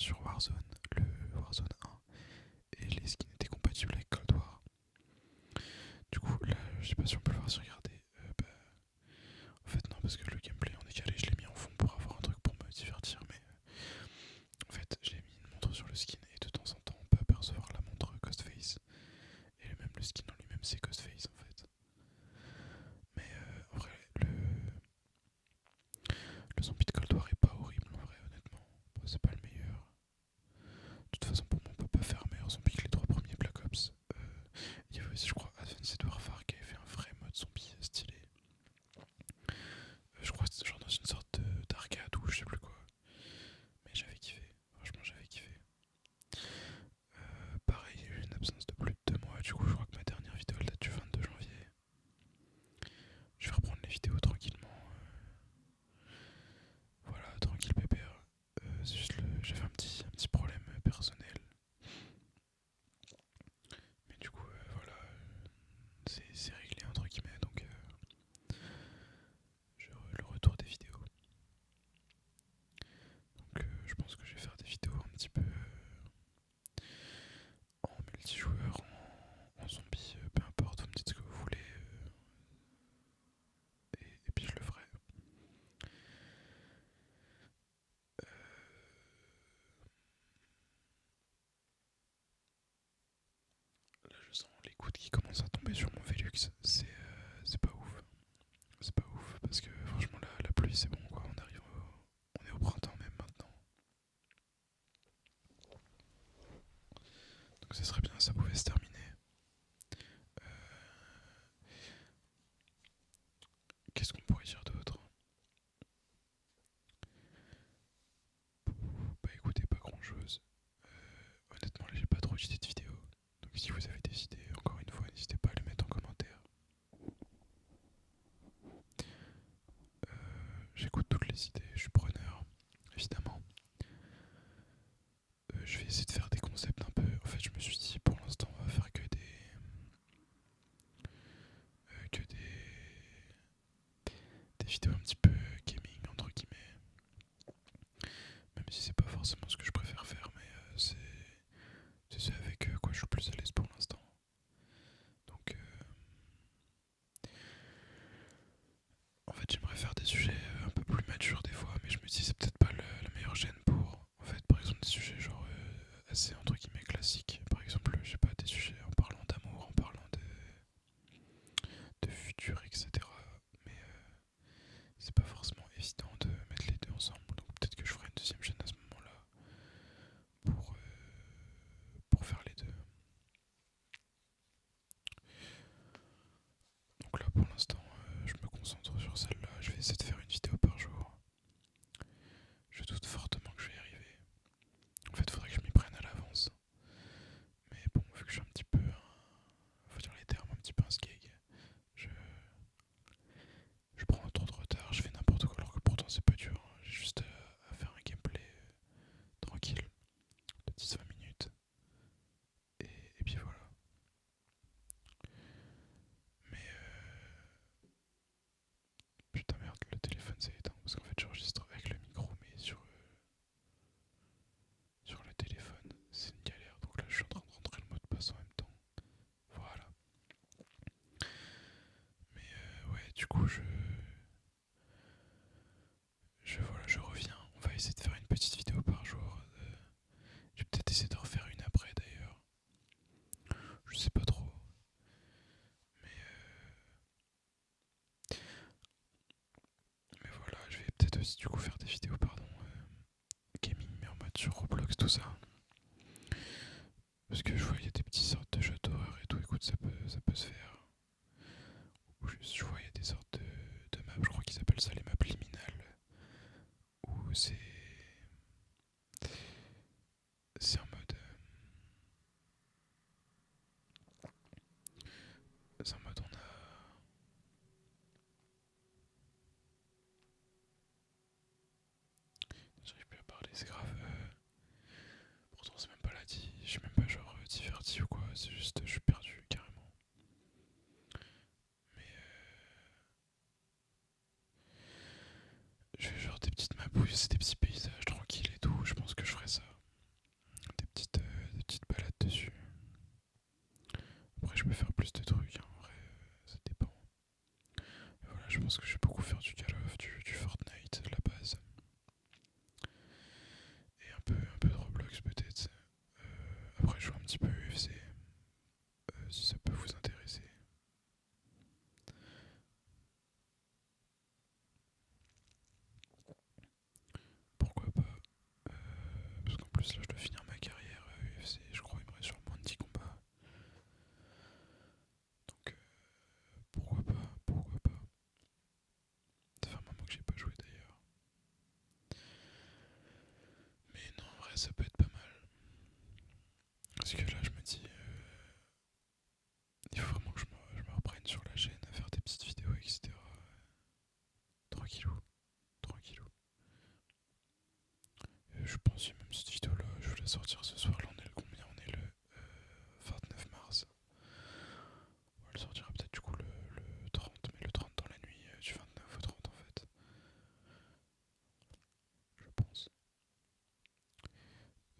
sur Warzone, le Warzone 1, et les skins étaient compatibles avec Cold War. Du coup, là, je sais pas si on peut le voir si regarder. En fait, non, parce que le gameplay en décalé, je l'ai mis en fond pour avoir un truc pour me divertir, mais en fait, j'ai mis une montre sur le skin et de temps en temps, on peut apercevoir la montre Ghostface. Et même le skin en lui-même, c'est Ghostface en fait. Mais en vrai, le zombie de Cold War est pas horrible en vrai, honnêtement. Bon, c'est pas le meilleur. De toute façon, pour moi, on peut pas faire meilleur zombie que les trois premiers Black Ops. Il y avait aussi, je crois, Advanced Warfare qui avait fait un vrai mode zombie stylé. Je crois que c'était genre dans une sorte d'arcade ou je sais plus quoi. Mais j'avais kiffé, franchement j'avais kiffé. Pareil, il y a eu une absence de plus de 2 mois, du coup je crois que ma dernière vidéo elle date du 22 janvier. Je vais reprendre les vidéos tranquillement. Voilà, tranquille pépère. C'est juste j'avais un petit problème personnel. Mais du coup, voilà, c'est réglé entre guillemets, donc le retour des vidéos. Donc je pense que je vais faire des vidéos un petit peu en multijoueur, en zombie, peu importe, vous me dites ce que vous voulez, et puis je le ferai. Euh, Là je sens les gouttes qui commencent à tomber sur mon Velux, c'est pas ouf. C'est pas ouf parce que franchement la pluie c'est bon quoi, on est au printemps même maintenant. Donc ça serait bien, ça pouvait se terminer. Euh, Qu'est-ce qu'on pourrait dire d'autre? Bah écoutez, pas grand chose. Honnêtement là j'ai pas trop d'idées de vidéos. Donc si vous avez des idées, encore une fois, n'hésitez pas à les mettre en commentaire. J'écoute toutes les idées, je suis preneur, évidemment. Je vais essayer de faire des concepts un peu. En fait, je me suis dit pour l'instant, on va faire que des vidéos un petit peu gaming entre guillemets. Même si c'est pas forcément ce que je préfère faire, mais c'est ce avec quoi je suis le plus à l'aise pour l'instant. Donc, en fait, j'aimerais faire des sujets un peu plus matures des fois, mais je me dis c'est peut-être pas la meilleure chaîne pour. En fait, par exemple, des sujets genre assez entre guillemets classiques. Par exemple, je sais pas, des sujets en parlant d'amour, en parlant de futur, etc. Mais c'est pas forcément évident de mettre les deux ensemble. Donc peut-être que je ferai une deuxième chaîne à ce moment-là pour faire les deux. Donc là, pour l'instant, je me concentre sur celle-là. Je vais essayer de faire une vidéo par jour. Je doute fortement que je vais y arriver. En fait, il faudrait que je m'y prenne à l'avance. Mais bon, vu que je suis un petit peu, faut dire les termes, un petit peu un skeg, je, je prends trop de retard, je fais n'importe quoi alors que pourtant c'est pas dur. J'ai juste à faire un gameplay tranquille de 10-20 minutes. Et puis voilà. Mais putain merde, le téléphone s'est éteint parce qu'en fait j'enregistre avec le micro mais sur le téléphone. C'est une galère. Donc là je suis en train de rentrer le mot de passe en même temps. Voilà. Mais ouais, du coup voilà, je reviens. On va essayer de faire une petite vidéo par jour. Je vais peut-être essayer de refaire une après d'ailleurs. Je sais pas trop. Mais voilà, je vais peut-être aussi du coup faire des vidéos, pardon, gaming, mais en mode sur Roblox, tout ça. Parce que je vois il y a des petites sortes de jeux d'horreur et tout, écoute, ça peut se faire. Ou juste, je vois il y a des sortes de maps, je crois qu'ils appellent ça les maps liminales. Où c'est en mode. C'est en mode on a. J'arrive plus à parler, c'est grave. Pourtant c'est même pas là, je suis même pas genre diverti ou quoi, sortir ce soir. Là, on est le combien? On est le 29 mars. Elle sortira peut-être du coup le 30, mais le 30 dans la nuit du 29 au 30 en fait. Je pense.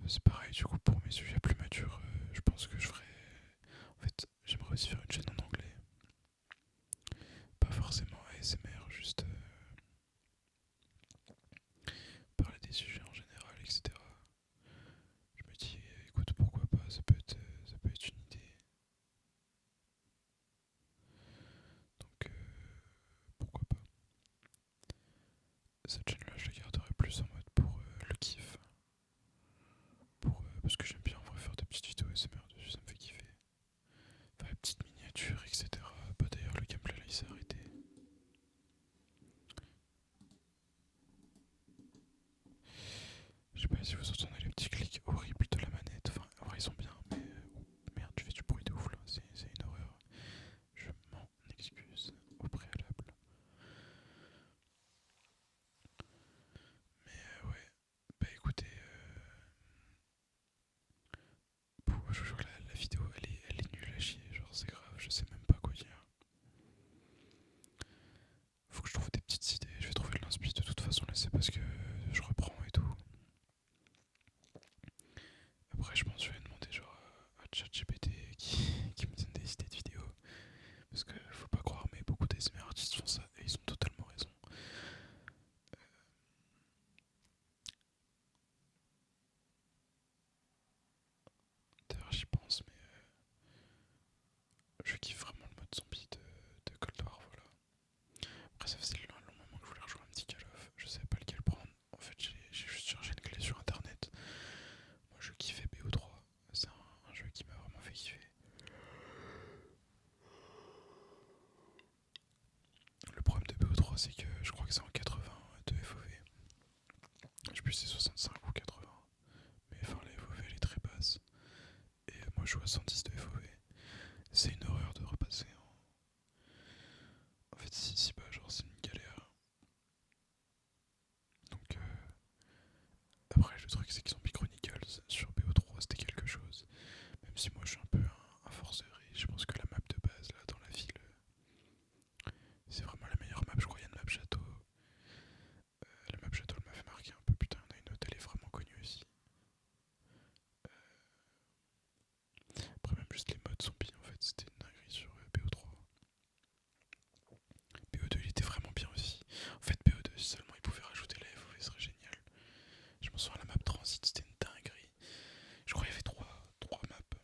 C'est pareil du coup pour mes sujets plus matures, je pense que je ferai. En fait, j'aimerais aussi faire une chaîne en anglais. Pas forcément ASMR, juste parler des sujets en général, etc. Je me dis, écoute, pourquoi pas, ça peut être une idée. Donc, pourquoi pas. Cette chaîne-là, je la garderai plus en mode pour le kiff. Parce que j'aime bien en vrai faire des petites vidéos ASMR dessus, ça me fait kiffer. Faire des petites miniatures, etc. Bah d'ailleurs, le gameplay là, il s'est arrêté. Je sais pas si vous entendez les petits clics horribles de la manette. Enfin, en vrai, ils sont bien, mais merde, tu fais du bruit de ouf là, c'est une horreur. Je m'en excuse au préalable. Mais ouais, bah écoutez, je vous jure, la vidéo elle est nulle à chier, genre c'est grave, je sais même pas quoi dire. Faut que je trouve des petites idées, je vais trouver de l'inspi de toute façon, là c'est parce que je reprends et tout. Après, je pense que je vais demander genre à ChatGPT qui me donne des idées de vidéos. Parce que faut pas croire, mais beaucoup d'ASMR artistes font ça et ils ont totalement raison. D'ailleurs, j'y pense, mais je kiffe vraiment le mode zombie de Cold War, voilà. Après, ça faisait un long moment que je voulais rejouer un petit Call of, je savais pas lequel prendre. En fait, j'ai juste cherché une clé sur internet. Moi, je kiffais BO3, c'est un jeu qui m'a vraiment fait kiffer. Le problème de BO3, c'est que je crois que c'est en 80 de FOV. Je sais plus si c'est 65 ou 80. Mais enfin, la FOV elle est très basse. Et moi, je joue à 110 de FOV. C'est une horreur de repasser en fait, si bah, genre, c'est une galère. Donc, après, le truc, c'est qu'ils ont mis Chronicles sur BO3, c'était quelque chose. Même si moi, je suis un peu un forcerie, je pense que la map de base, là, dans la ville, c'est vraiment la meilleure map. Je crois qu'il y a une map château. La map château, elle m'a fait marquer un peu. Putain, il y en a une autre, elle est vraiment connue aussi. Après, même juste les modes zombies, en fait, c'était une dinguerie sur BO3. BO2, il était vraiment bien aussi. En fait, BO2, si seulement il pouvait rajouter la FOV, ce serait génial. Je m'en souviens, la map transit, c'était une dinguerie. Je crois qu'il y avait trois maps.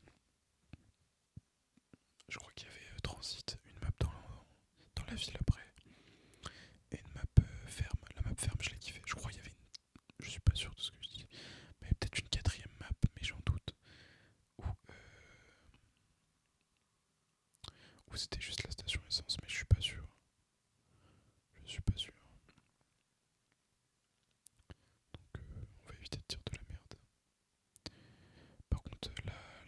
Je crois qu'il y avait transit, une map dans la ville après, et une map ferme. La map ferme, je l'ai kiffé. Je crois qu'il y avait une. Je suis pas sûr de ce que je dis. Mais peut-être une quatrième map, mais j'en doute. Ou c'était juste la station essence, mais je suis pas sûr. Je suis pas sûr. Donc on va éviter de dire de la merde. Par contre,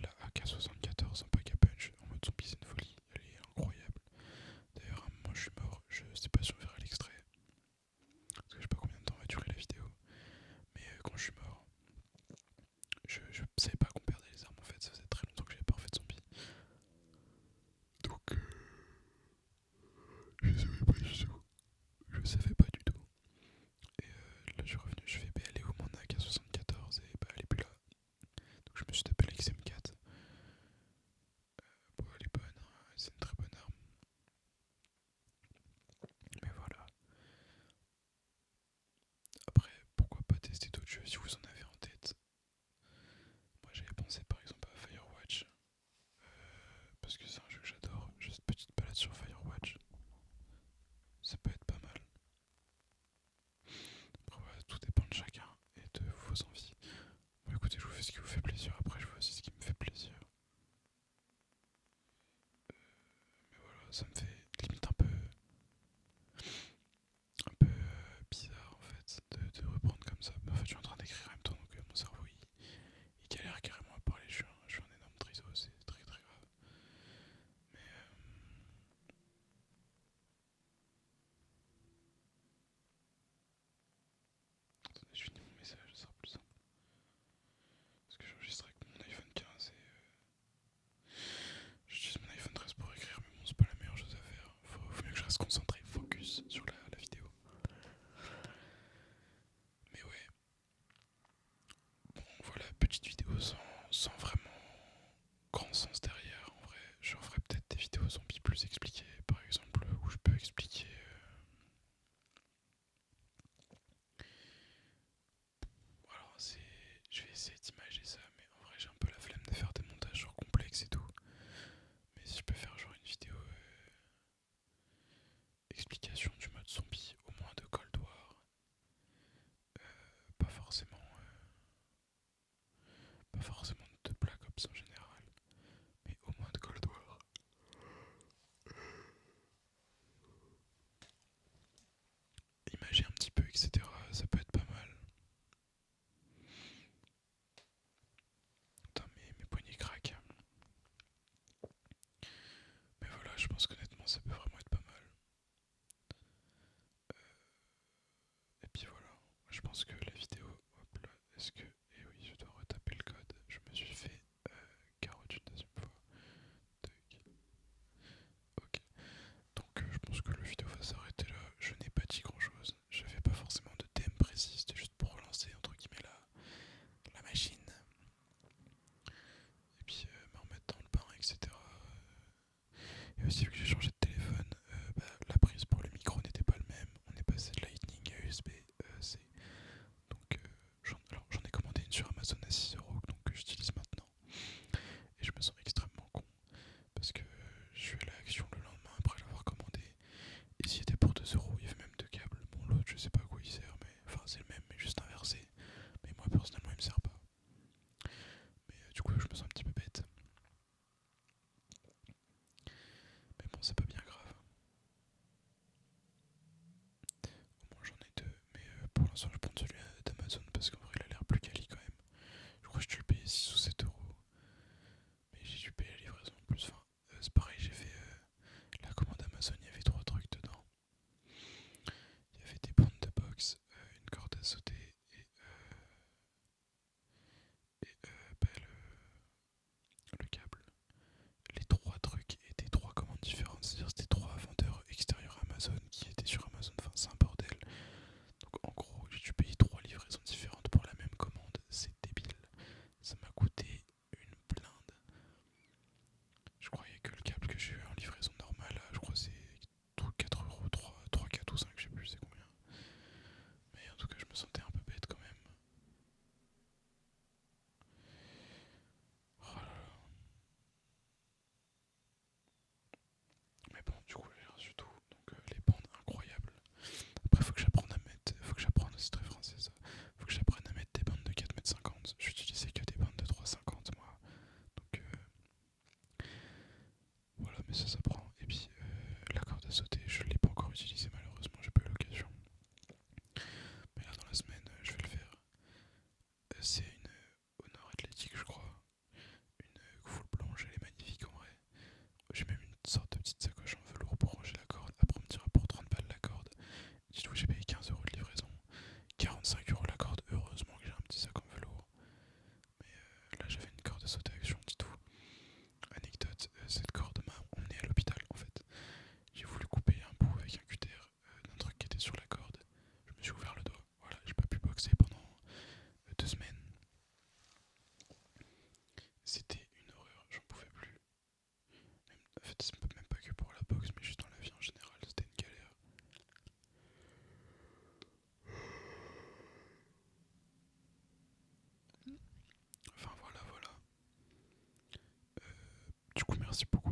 la AK-74 en pack a punch en mode zombie, c'est une folie. Elle est incroyable. D'ailleurs, à un moment, je suis mort. Je sais pas si on verra l'extrait. Parce que je sais pas combien de temps va durer la vidéo. Mais quand je suis mort, je savais pas qu'on perdait les armes en fait. Ça faisait très longtemps que j'avais pas refait de zombie. Donc, je savais pas du tout. Je savais pas du tout. Et là, je suis revenu. Je fais, bah, elle est où mon AK-74? Et bah, elle est plus là. Donc, je me suis tapé la XM4. Bon, elle est bonne, hein, c'est une très bonne arme. Mais voilà. Après, pourquoi pas tester d'autres jeux si vous en avez en tête. Moi, j'avais pensé par exemple à Firewatch. Parce que c'est un jeu que j'adore. Juste petite balade sur Firewatch. Ça peut être pas mal. Après, voilà, tout dépend de chacun et de vos envies. Bon, écoutez, je vous fais ce qui vous fait plaisir. Après, je fais aussi ce qui me fait plaisir. Mais voilà, ça me fait limite un peu bizarre en fait de reprendre comme ça. Mais en fait, je suis en train d'écrire en même temps, donc mon cerveau il galère carrément à parler. Je suis un énorme triso, c'est très très grave. Mais attendez, je finis mon message, ça sera plus simple. Parce que j'enregistre avec mon iPhone 15 et j'utilise mon iPhone 13 pour écrire, mais bon, c'est pas la meilleure chose à faire. Faut mieux que je reste concentré, focus sur la vidéo. Mais ouais, bon voilà, petite vidéo sans vraiment grand sens derrière. En vrai, je referai peut-être des vidéos zombies plus expliquées, par exemple, où je peux expliquer. Alors, je vais essayer d'imager ça, mais en vrai, j'ai un peu la flemme de faire des montages genre complexes et tout. Mais si je peux faire genre une vidéo explication du mode zombie, au moins de Cold War, pas forcément, pas forcément de Black Ops en général, mais au moins de Cold War. Imager un petit peu, etc. Ça peut être pas mal. Putain, mes poignets craquent. Mais voilà, je pense qu'honnêtement, ça peut vraiment être pas mal. Et puis voilà, je pense que la vidéo, hop là, est-ce que... Eh oui, je dois retaper le code. Je me suis fait carotte une deuxième fois. Tac. Ok. Donc je pense que la vidéo va s'arrêter là. Je n'ai pas dit grand chose. Je n'avais pas forcément de thème précis. C'était juste pour relancer entre guillemets la machine. Et puis me remettre dans le bain, etc. Et aussi vu que j'ai changé de téléphone, la prise pour le micro n'était pas le même. On est passé de Lightning à USB-C. Donc j'en ai commandé une sur Amazon à 6 € donc que j'utilise maintenant. Et je me sens extrêmement con parce que je suis allé à Action le lendemain après l'avoir commandé. Et s'il était pour 2 €, il y avait même deux câbles. Bon, l'autre, je sais pas à quoi il sert, mais enfin, c'est le même, mais juste inversé. Mais moi, personnellement, il me sert pas. Mais du coup, je me sens un petit peu bête. Mais bon, c'est pas bien grave. Au moins, j'en ai deux. Mais pour l'instant, je prends celui d'Amazon parce qu'en vrai, il a l'air plus quali quand même. Je crois que je dû le payer 6 ou 7 euros. Mais j'ai dû payer la livraison en plus. Enfin, c'est pareil, j'ai fait la commande Amazon, il y avait trois trucs dedans. Il y avait des bandes de boxe, une corde à sauter et le câble. Les trois trucs étaient trois commandes différentes, c'est-à-dire c'était trois vendeurs extérieurs Amazon qui étaient sur Amazon, enfin c'est un bordel. Donc en gros j'ai dû payer trois livraisons différentes pour la même commande, c'est débile. Ça m'a coûté une blinde. Je croyais que le câble que j'ai eu en livraison normale, je crois que c'est 4 €, 3, 4 ou 5, je sais plus c'est combien. Mais en tout cas je me sentais un peu bête quand même. Oh là là. Mais bon du coup j'ai reçu tout, donc les bandes incroyables. Après, faut que j'apprenne à mettre. Faut que j'apprenne, c'est très français ça. Faut que j'apprenne à mettre des bandes de 4,50 m. J'utilisais que des bandes de 3,50 m moi. Donc voilà, mais ça s'apprend. Et puis la corde à sauter, je l'ai pas encore utilisée malheureusement, j'ai pas eu l'occasion. Mais là, dans la semaine, je vais le faire. C'est une Honor Athlétique, je crois. Une full blanche, elle est magnifique en vrai. J'ai même une sorte de petite sacoche en velours pour ranger la corde. Après, on me dira pour 30 balles la corde. Dites-vous, j'ai payé 15 € de livraison. 45 € la corde, heureusement que j'ai un petit sac en velours. Mais là j'avais une corde à sauter action, dis-toi. Anecdote, cette corde m'a emmené à l'hôpital en fait. J'ai voulu couper un bout avec un cutter d'un truc qui était sur la corde. Je me suis ouvert le doigt. Voilà, j'ai pas pu boxer pendant 2 semaines. C'était une horreur, j'en pouvais plus. En fait, c'est même pas que pour la boxe, mais juste dans la vie en général, c'était une galère. Enfin voilà, voilà. Du coup, merci beaucoup